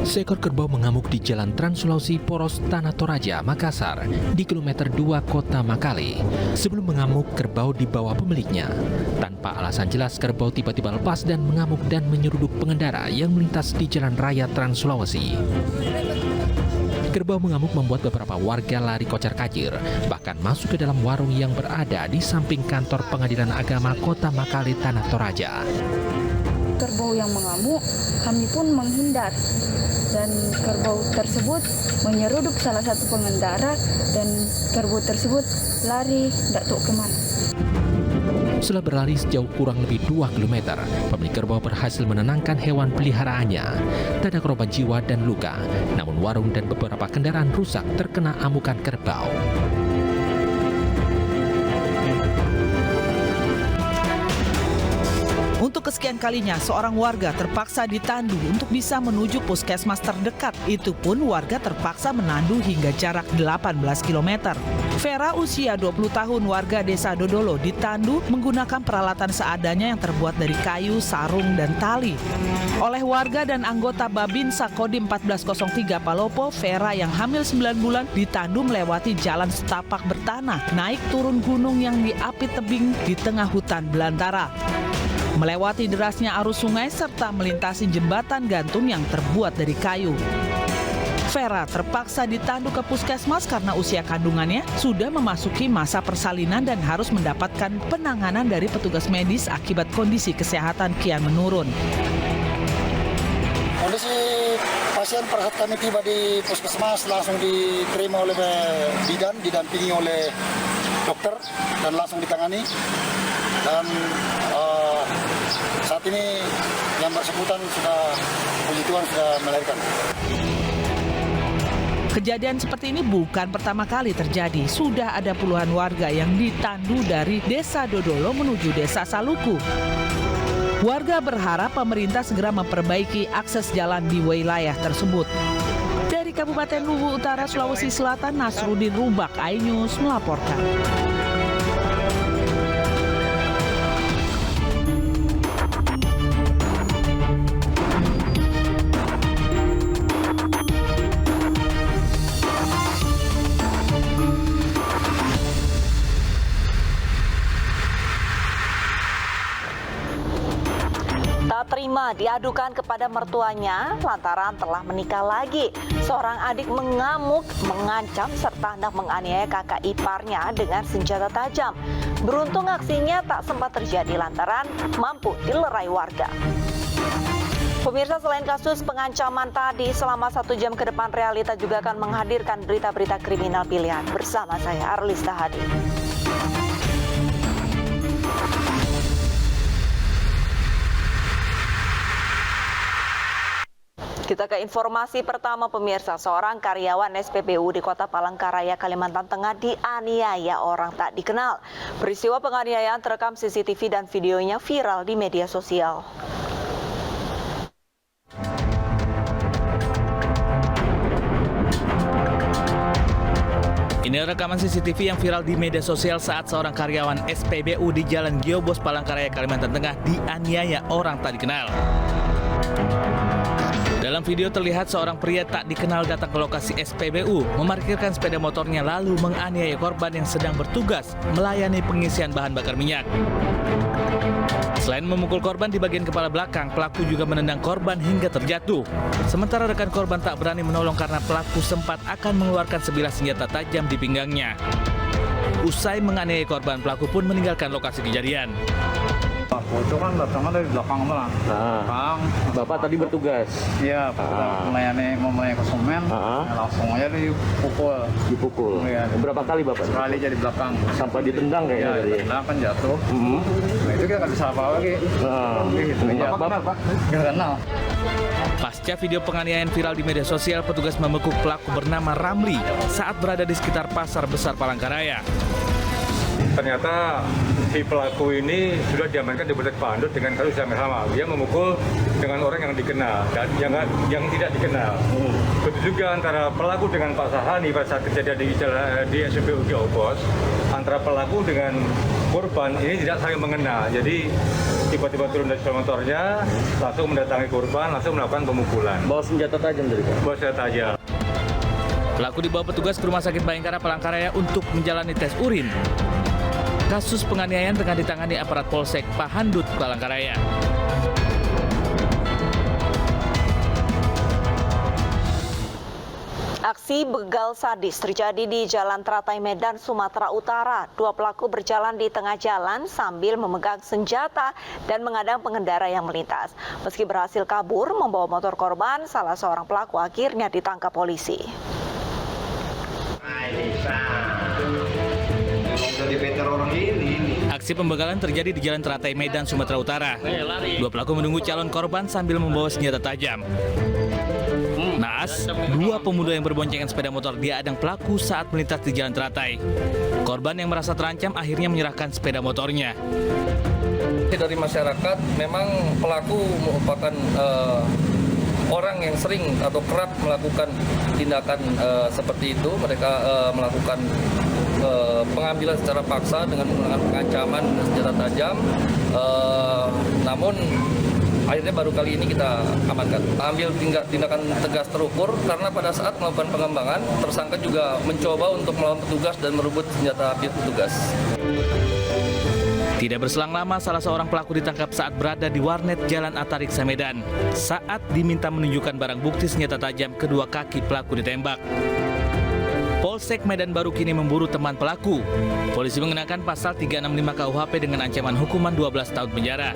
Seekor kerbau mengamuk di Jalan Trans Sulawesi Poros Tanah Toraja, Makassar, di kilometer 2 Kota Makale. Sebelum mengamuk, kerbau dibawa pemiliknya. Tanpa alasan jelas, kerbau tiba-tiba lepas dan mengamuk dan menyeruduk pengendara yang melintas di Jalan Raya Trans Sulawesi. Kerbau mengamuk membuat beberapa warga lari kocar-kacir, bahkan masuk ke dalam warung yang berada di samping kantor Pengadilan Agama Kota Makale Tanah Toraja. Kerbau yang mengamuk, kami pun menghindar dan kerbau tersebut menyeruduk salah satu pengendara dan kerbau tersebut lari tidak tahu kemana. Setelah berlari sejauh kurang lebih 2 km, pemilik kerbau berhasil menenangkan hewan peliharaannya. Tak ada korban jiwa dan luka, namun warung dan beberapa kendaraan rusak terkena amukan kerbau. Untuk kesekian kalinya, seorang warga terpaksa ditandu untuk bisa menuju puskesmas terdekat. Itu pun warga terpaksa menandu hingga jarak 18 km. Vera, usia 20 tahun, warga desa Dodolo, ditandu menggunakan peralatan seadanya yang terbuat dari kayu, sarung, dan tali. Oleh warga dan anggota Babinsa Kodim 1403 Palopo, Vera yang hamil 9 bulan ditandu melewati jalan setapak bertanah, naik turun gunung yang diapit tebing di tengah hutan belantara. Melewati derasnya arus sungai serta melintasi jembatan gantung yang terbuat dari kayu. Vera terpaksa ditandu ke puskesmas karena usia kandungannya sudah memasuki masa persalinan dan harus mendapatkan penanganan dari petugas medis akibat kondisi kesehatan kian menurun. Kondisi pasien per saat kami tiba di puskesmas langsung diterima oleh bidan, didampingi oleh dokter dan langsung ditangani. Dan saat ini yang bersangkutan puji Tuhan sudah melahirkan. Kejadian seperti ini bukan pertama kali terjadi. Sudah ada puluhan warga yang ditandu dari desa Dodolo menuju desa Saluku. Warga berharap pemerintah segera memperbaiki akses jalan di wilayah tersebut. Dari Kabupaten Luwu Utara, Sulawesi Selatan, Nasruddin Rubak, iNews melaporkan. Tak terima diadukan kepada mertuanya lantaran telah menikah lagi. Seorang adik mengamuk, mengancam serta hendak menganiaya kakak iparnya dengan senjata tajam. Beruntung aksinya tak sempat terjadi lantaran mampu dilerai warga. Pemirsa, selain kasus pengancaman tadi, selama 1 jam ke depan Realita juga akan menghadirkan berita-berita kriminal pilihan. Bersama saya, Arlista Hadi. Kita ke informasi pertama, pemirsa. Seorang karyawan SPBU di Kota Palangkaraya, Kalimantan Tengah dianiaya orang tak dikenal. Peristiwa penganiayaan terekam CCTV dan videonya viral di media sosial. Ini rekaman CCTV yang viral di media sosial saat seorang karyawan SPBU di Jalan Giobos, Palangkaraya, Kalimantan Tengah dianiaya orang tak dikenal. Dalam video terlihat seorang pria tak dikenal datang ke lokasi SPBU, memarkirkan sepeda motornya lalu menganiaya korban yang sedang bertugas melayani pengisian bahan bakar minyak. Selain memukul korban di bagian kepala belakang, pelaku juga menendang korban hingga terjatuh. Sementara rekan korban tak berani menolong karena pelaku sempat akan mengeluarkan sebilah senjata tajam di pinggangnya. Usai menganiaya korban, pelaku pun meninggalkan lokasi kejadian. Itu kan datangnya dari belakang lah. Belakang. Bapak tadi bertugas? Iya, melayani konsumen, langsung aja dipukul. Dipukul? Ya. Berapa kali Bapak? Sekali jadi belakang. Sampai ditendang kayaknya? Iya, ditendang kan jatuh. Nah, itu kita nggak bisa apa lagi. Gitu, Bapak kenal Pak? Nggak kenal. Pasca video penganiayaan viral di media sosial, petugas membekuk pelaku bernama Ramli saat berada di sekitar Pasar Besar Palangkaraya. Ternyata si pelaku ini sudah diamankan di Polsek Pandut dengan kasus yang sama. Dia memukul dengan orang yang dikenal dan yang tidak dikenal. Begitu juga antara pelaku dengan Pak Sahani pada saat kejadian di SPBU Giobos, antara pelaku dengan korban ini tidak saling mengenal. Jadi tiba-tiba turun dari sepeda motornya, langsung mendatangi korban, langsung melakukan pemukulan. Bawa senjata tajam dari Pak? Bawa senjata tajam. Pelaku dibawa petugas ke Rumah Sakit Bayangkara Palangkaraya untuk menjalani tes urin. Kasus penganiayaan tengah ditangani aparat Polsek Pahandut, Palangkaraya. Aksi begal sadis terjadi di Jalan Teratai Medan, Sumatera Utara. Dua pelaku berjalan di tengah jalan sambil memegang senjata dan mengadang pengendara yang melintas. Meski berhasil kabur membawa motor korban, salah seorang pelaku akhirnya ditangkap polisi. Aksi pembegalan terjadi di Jalan Teratai Medan, Sumatera Utara. Dua pelaku menunggu calon korban sambil membawa senjata tajam. Naas, dua pemuda yang berboncengan sepeda motor diadang pelaku saat melintas di Jalan Teratai. Korban yang merasa terancam akhirnya menyerahkan sepeda motornya. Dari masyarakat, memang pelaku merupakan orang yang sering atau kerap melakukan tindakan seperti itu. Mereka melakukan pengambilan secara paksa dengan menggunakan pengancaman senjata tajam. Namun akhirnya baru kali ini kita amankan. Ambil tindakan tegas terukur karena pada saat melakukan pengembangan, tersangka juga mencoba untuk melawan petugas dan merebut senjata api petugas. Tidak berselang lama, salah seorang pelaku ditangkap saat berada di warnet Jalan Atariksa Medan. Saat diminta menunjukkan barang bukti senjata tajam, kedua kaki pelaku ditembak. Polsek Medan Baru kini memburu teman pelaku. Polisi mengenakan pasal 365 KUHP dengan ancaman hukuman 12 tahun penjara.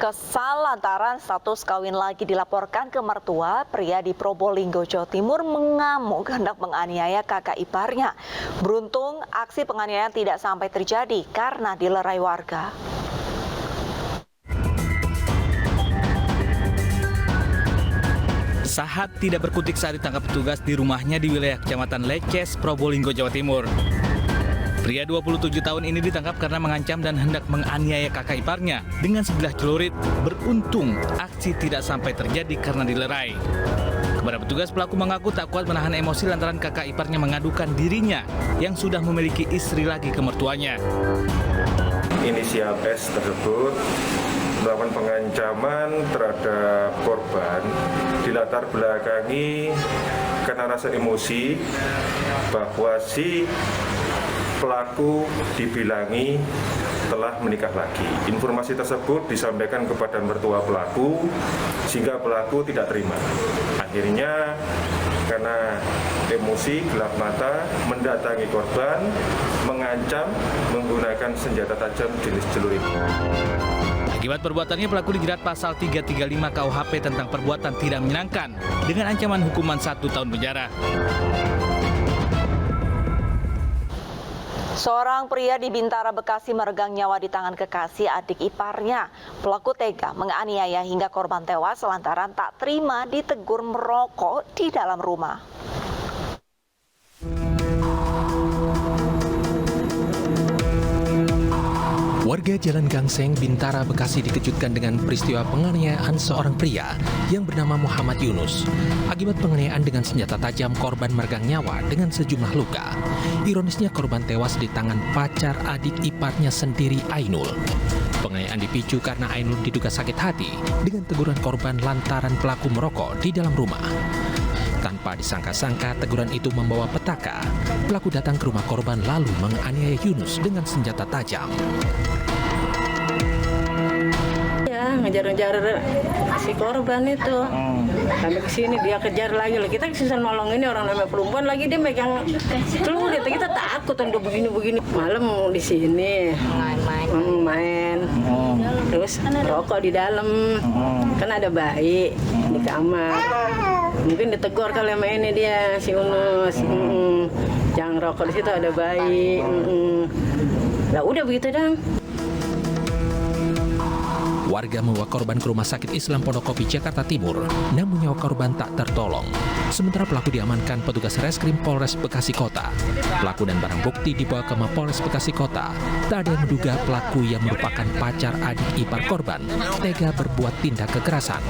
Kesal lantaran status kawin lagi dilaporkan ke mertua, pria di Probolinggo, Jawa Timur mengamuk hendak menganiaya kakak iparnya. Beruntung aksi penganiayaan tidak sampai terjadi karena dilerai warga. Sahat tidak berkutik saat ditangkap petugas di rumahnya di wilayah Kecamatan Leces, Probolinggo, Jawa Timur. Pria 27 tahun ini ditangkap karena mengancam dan hendak menganiaya kakak iparnya dengan sebilah celurit. Beruntung aksi tidak sampai terjadi karena dilerai. Kepada petugas, pelaku mengaku tak kuat menahan emosi lantaran kakak iparnya mengadukan dirinya yang sudah memiliki istri lagi ke mertuanya. Inisial S tersebut melakukan pengancaman terhadap korban dilatar belakangi karena rasa emosi bahwa si pelaku dibilangi telah menikah lagi. Informasi tersebut disampaikan kepada mertua pelaku sehingga pelaku tidak terima. Akhirnya karena emosi gelap mata mendatangi korban, mengancam menggunakan senjata tajam jenis celurit. Akibat perbuatannya, pelaku dijerat pasal 335 KUHP tentang perbuatan tidak menyenangkan dengan ancaman hukuman 1 tahun penjara. Seorang pria di Bintara, Bekasi meregang nyawa di tangan kekasih adik iparnya. Pelaku tega menganiaya hingga korban tewas lantaran tak terima ditegur merokok di dalam rumah. Warga Jalan Gangseng, Bintara, Bekasi dikejutkan dengan peristiwa penganiayaan seorang pria yang bernama Muhammad Yunus. Akibat penganiayaan dengan senjata tajam, korban meregang nyawa dengan sejumlah luka. Ironisnya korban tewas di tangan pacar adik iparnya sendiri, Ainul. Penganiayaan dipicu karena Ainul diduga sakit hati dengan teguran korban lantaran pelaku merokok di dalam rumah. Tanpa disangka-sangka teguran itu membawa petaka. Pelaku datang ke rumah korban lalu menganiaya Yunus dengan senjata tajam. Ya, ngejar-ngejar si korban itu. Sampai ke sini dia kejar lagi. Kita susah nolong ini orang namanya perempuan lagi dia megang celurit. Kita takut udah begini-begini. Malam di sini main. Terus rokok di dalam. Kan ada bayi di kamar. Mungkin ditegur kali sama ini dia si Unus. Jangan rokok di situ ada bayi. Lah udah begitu dong. Warga membawa korban ke Rumah Sakit Islam Pondokopi, Jakarta Timur, namun nyawa korban tak tertolong. Sementara pelaku diamankan petugas Reskrim Polres Bekasi Kota. Pelaku dan barang bukti dibawa ke Mapolres Bekasi Kota. Tak ada yang menduga pelaku yang merupakan pacar adik ipar korban tega berbuat tindak kekerasan.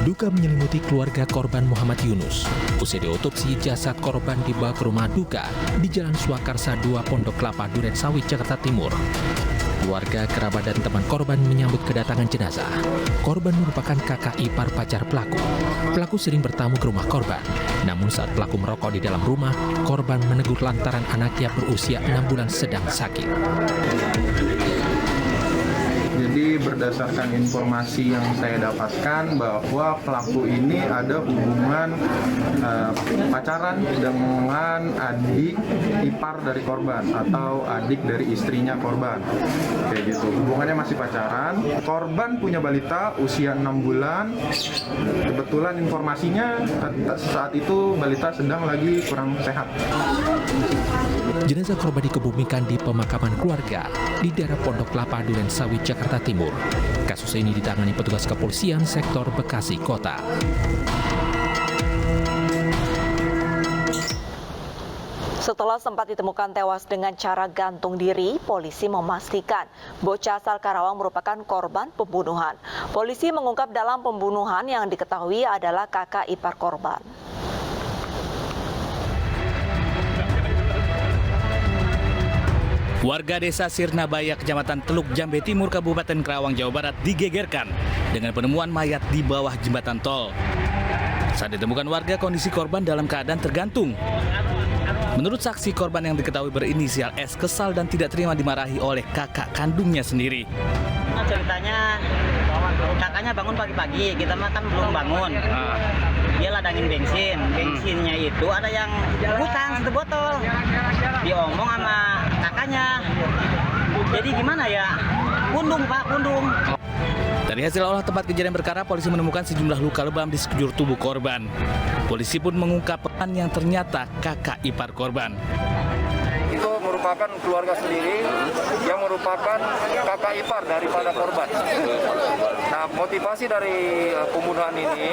Duka menyelimuti keluarga korban Muhammad Yunus. Usai diotopsi, jasad korban dibawa ke rumah duka di Jalan Swakarsa 2, Pondok Kelapa, Duren Sawit, Jakarta Timur. Keluarga, kerabat, dan teman korban menyambut kedatangan jenazah. Korban merupakan kakak ipar pacar pelaku. Pelaku sering bertamu ke rumah korban. Namun saat pelaku merokok di dalam rumah, korban menegur lantaran anaknya berusia 6 bulan sedang sakit. Jadi berdasarkan informasi yang saya dapatkan bahwa pelaku ini ada hubungan pacaran dengan adik ipar dari korban atau adik dari istrinya korban. Kayak gitu. Hubungannya masih pacaran. Korban punya balita usia 6 bulan. Kebetulan informasinya saat itu balita sedang lagi kurang sehat. Jenazah korban dikebumikan di pemakaman keluarga di daerah Pondok Kelapa, Duren Sawit, Jakarta Timur. Kasus ini ditangani petugas kepolisian sektor Bekasi Kota. Setelah sempat ditemukan tewas dengan cara gantung diri, polisi memastikan bocah asal Karawang merupakan korban pembunuhan. Polisi mengungkap dalam pembunuhan yang diketahui adalah kakak ipar korban. Warga desa Sirnabaya, Kecamatan Teluk Jambe Timur, Kabupaten Karawang, Jawa Barat digegerkan dengan penemuan mayat di bawah jembatan tol. Saat ditemukan warga, kondisi korban dalam keadaan tergantung. Menurut saksi, korban yang diketahui berinisial S kesal dan tidak terima dimarahi oleh kakak kandungnya sendiri. Ceritanya kakaknya bangun pagi-pagi, kita mah kan belum bangun. Dia ladangin bensinnya itu ada yang hutang 1 botol. Diomong sama kakaknya. Jadi gimana ya? Pundung Pak, pundung. Dari hasil olah tempat kejadian perkara, polisi menemukan sejumlah luka lebam di sekujur tubuh korban. Polisi pun mengungkap peran yang ternyata kakak ipar korban. Itu merupakan keluarga sendiri yang merupakan kakak ipar daripada korban. Nah, motivasi dari pembunuhan ini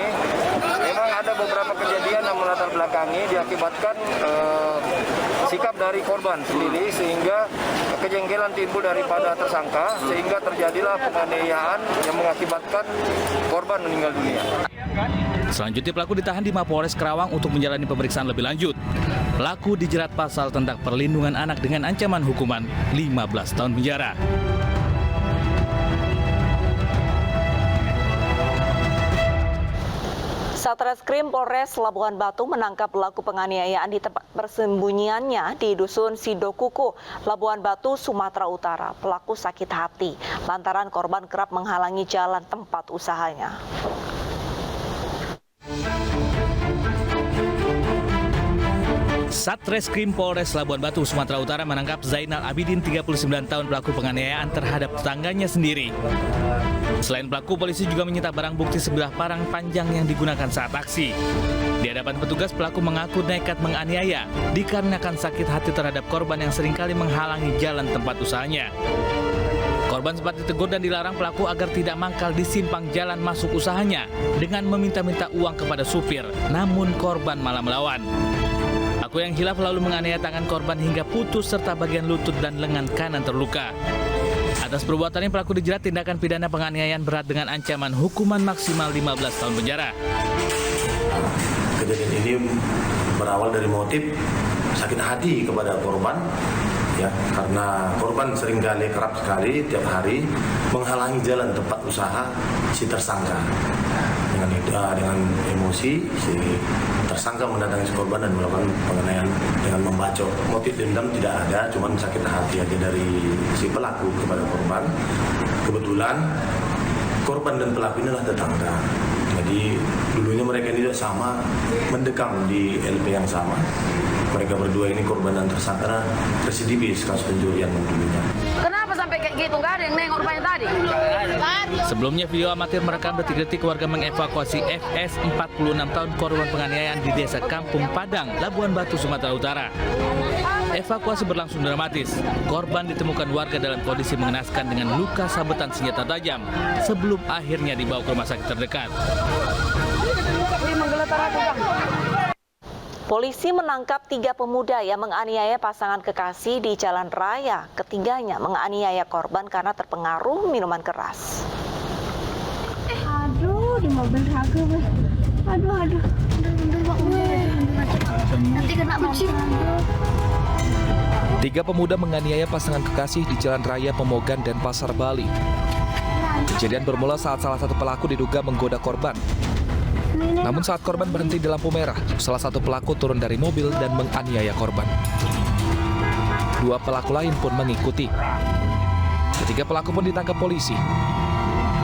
memang ada beberapa kejadian yang melatar belakangi diakibatkan sikap dari korban sendiri sehingga kejengkelan timbul daripada tersangka sehingga terjadilah penganiayaan yang mengakibatkan korban meninggal dunia. Selanjutnya pelaku ditahan di Mapolres Karawang untuk menjalani pemeriksaan lebih lanjut. Pelaku dijerat pasal tentang perlindungan anak dengan ancaman hukuman 15 tahun penjara. Satreskrim Polres Labuhan Batu menangkap pelaku penganiayaan di tempat persembunyiannya di Dusun Sidokuku, Labuhan Batu, Sumatera Utara. Pelaku sakit hati lantaran korban kerap menghalangi jalan tempat usahanya. Satreskrim Polres Labuhan Batu, Sumatera Utara menangkap Zainal Abidin, 39 tahun, pelaku penganiayaan terhadap tetangganya sendiri. Selain pelaku, polisi juga menyita barang bukti sebilah parang panjang yang digunakan saat aksi. Di hadapan petugas, pelaku mengaku nekat menganiaya dikarenakan sakit hati terhadap korban yang seringkali menghalangi jalan tempat usahanya. Korban sempat ditegur dan dilarang pelaku agar tidak mangkal di simpang jalan masuk usahanya dengan meminta-minta uang kepada supir, namun korban malah melawan. Pelaku yang hilaf lalu menganiaya tangan korban hingga putus serta bagian lutut dan lengan kanan terluka. Atas perbuatannya pelaku dijerat tindakan pidana penganiayaan berat dengan ancaman hukuman maksimal 15 tahun penjara. Kejadian ini berawal dari motif sakit hati kepada korban, ya, karena korban seringkali kerap sekali tiap hari menghalangi jalan tempat usaha si tersangka. Dengan emosi si tersangka mendatangi si korban dan melakukan penganiayaan dengan membacok. Motif dendam tidak ada, cuma sakit hati aja dari si pelaku kepada korban. Kebetulan korban dan pelaku ini adalah tetangga. Jadi dulunya mereka ini sama mendekam di LP yang sama. Mereka berdua ini korban dan tersangka residivis kasus pencurian dulunya. Kenapa sampai kayak gitu? Nggak ada yang nengok rupanya tadi. Sebelumnya video amatir merekam detik-detik warga mengevakuasi FS 46 tahun korban penganiayaan di Desa Kampung Padang, Labuhan Batu, Sumatera Utara. Evakuasi berlangsung dramatis. Korban ditemukan warga dalam kondisi mengenaskan dengan luka sabetan senjata tajam sebelum akhirnya dibawa ke rumah sakit terdekat. Polisi menangkap 3 pemuda yang menganiaya pasangan kekasih di jalan raya. Ketiganya menganiaya korban karena terpengaruh minuman keras. Aduh, di mobil raga, weh. Aduh. Nanti kena kucing. 3 pemuda menganiaya pasangan kekasih di Jalan Raya Pemogan dan Pasar Bali. Kejadian bermula saat salah satu pelaku diduga menggoda korban. Namun saat korban berhenti di lampu merah, salah satu pelaku turun dari mobil dan menganiaya korban. 2 pelaku lain pun mengikuti. Ketiga pelaku pun ditangkap polisi.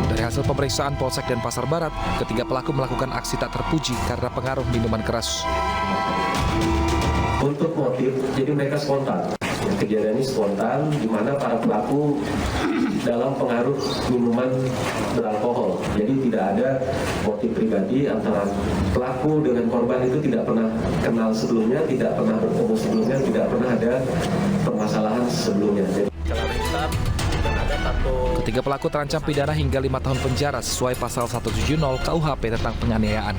Dari hasil pemeriksaan Polsek dan Pasar Barat, ketiga pelaku melakukan aksi tak terpuji karena pengaruh minuman keras. Untuk motif, jadi mereka spontan. Kejadian ini spontan, di mana para pelaku dalam pengaruh minuman beralkohol. Jadi tidak ada motif pribadi antara pelaku dengan korban, itu tidak pernah kenal sebelumnya, tidak pernah bertemu sebelumnya, tidak pernah ada permasalahan sebelumnya. Ketiga pelaku terancam pidana hingga 5 tahun penjara sesuai pasal 170 KUHP tentang penganiayaan.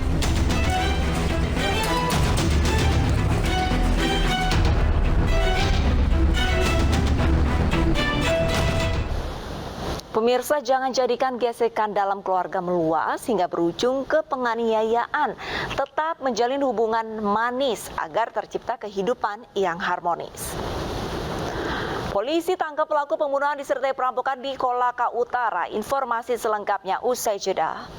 Pemirsa, jangan jadikan gesekan dalam keluarga meluas hingga berujung ke penganiayaan. Tetap menjalin hubungan manis agar tercipta kehidupan yang harmonis. Polisi tangkap pelaku pembunuhan disertai perampokan di Kolaka Utara. Informasi selengkapnya usai jeda.